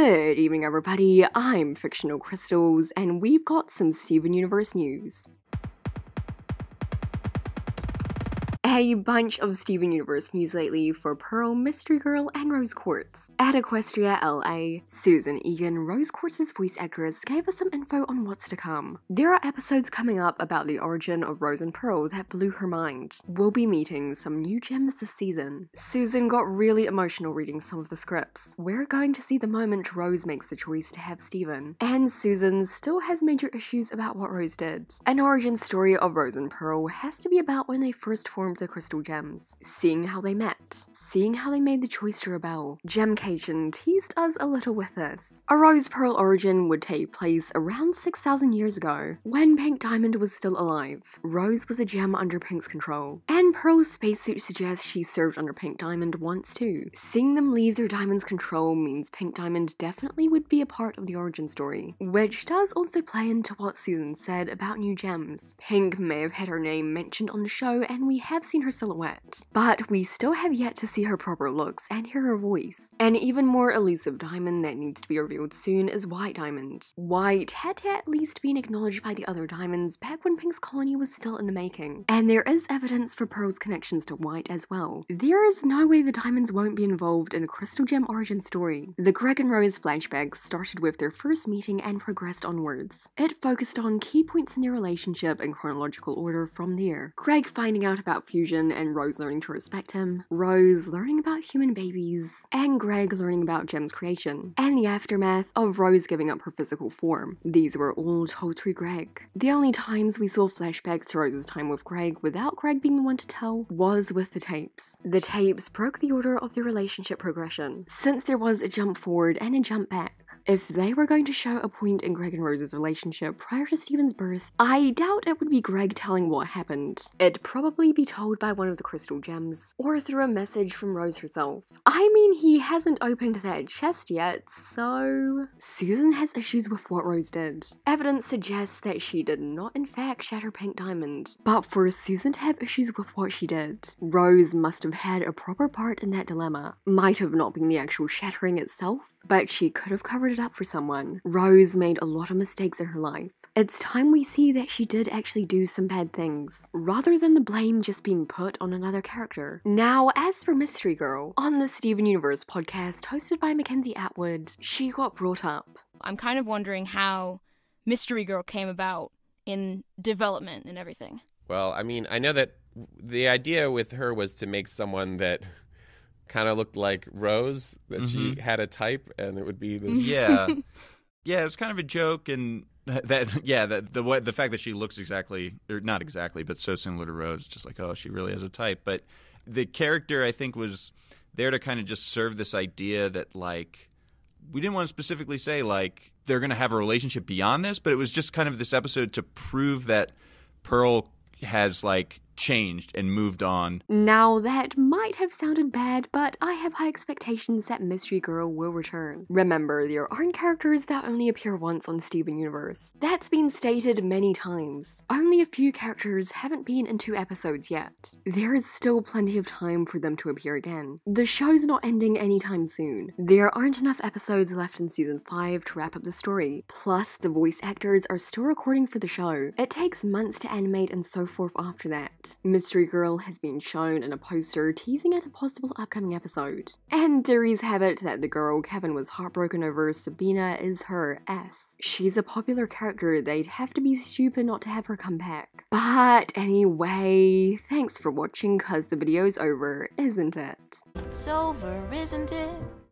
Good evening, everybody. I'm Fictional Crystals, and we've got some Steven Universe news. A bunch of Steven Universe news lately for Pearl, Mystery Girl, and Rose Quartz. At Equestria, LA, Susan Egan, Rose Quartz's voice actress, gave us some info on what's to come. There are episodes coming up about the origin of Rose and Pearl that blew her mind. We'll be meeting some new gems this season. Susan got really emotional reading some of the scripts. We're going to see the moment Rose makes the choice to have Steven. And Susan still has major issues about what Rose did. An origin story of Rose and Pearl has to be about when they first formed the crystal gems, seeing how they met, seeing how they made the choice to rebel. Gemcation teased us a little with this. A Rose Pearl origin would take place around 6,000 years ago, when Pink Diamond was still alive. Rose was a gem under Pink's control, and Pearl's spacesuit suggests she served under Pink Diamond once too. Seeing them leave their Diamond's control means Pink Diamond definitely would be a part of the origin story, which does also play into what Susan said about new gems. Pink may have had her name mentioned on the show, and we have seen her silhouette, but we still have yet to see her proper looks and hear her voice. An even more elusive diamond that needs to be revealed soon is White Diamond. White had to at least been acknowledged by the other diamonds back when Pink's colony was still in the making, and there is evidence for Pearl's connections to White as well. There is no way the diamonds won't be involved in a crystal gem origin story. The Greg and Rose flashbacks started with their first meeting and progressed onwards. It focused on key points in their relationship in chronological order from there. Greg finding out about fusion and Rose learning to respect him, Rose learning about human babies, and Greg learning about Gem's creation, and the aftermath of Rose giving up her physical form. These were all told through Greg. The only times we saw flashbacks to Rose's time with Greg without Greg being the one to tell was with the tapes. The tapes broke the order of their relationship progression, since there was a jump forward and a jump back. If they were going to show a point in Greg and Rose's relationship prior to Steven's birth, I doubt it would be Greg telling what happened. It'd probably be told by one of the crystal gems, or through a message from Rose herself. I mean, he hasn't opened that chest yet, so... Susan has issues with what Rose did. Evidence suggests that she did not in fact shatter Pink Diamond, but for Susan to have issues with what she did, Rose must have had a proper part in that dilemma. Might have not been the actual shattering itself, but she could have covered it up for someone. Rose made a lot of mistakes in her life. It's time we see that she did actually do some bad things, rather than the blame just being put on another character. Now, as for Mystery Girl, on the Steven Universe podcast hosted by Mackenzie Atwood, she got brought up. I'm kind of wondering how Mystery Girl came about in development and everything. Well, I mean, I know that the idea with her was to make someone that kind of looked like Rose, that she had a type, and it would be this. Yeah, yeah, it was kind of a joke, and the fact that she looks exactly, or not exactly, but so similar to Rose, just like, oh, she really has a type. But the character, I think, was there to kind of just serve this idea that, like, we didn't want to specifically say, like, they're going to have a relationship beyond this, but it was just kind of this episode to prove that Pearl has, like, changed and moved on. Now, that might have sounded bad, but I have high expectations that Mystery Girl will return. Remember, there aren't characters that only appear once on Steven Universe. That's been stated many times. Only a few characters haven't been in 2 episodes yet. There is still plenty of time for them to appear again. The show's not ending anytime soon. There aren't enough episodes left in season 5 to wrap up the story. Plus, the voice actors are still recording for the show. It takes months to animate and so forth after that. Mystery Girl has been shown in a poster teasing at a possible upcoming episode. And theories have it that the girl Kevin was heartbroken over, Sabina, is her S. She's a popular character, they'd have to be stupid not to have her come back. But anyway, thanks for watching, cause the video's over, isn't it? It's over, isn't it?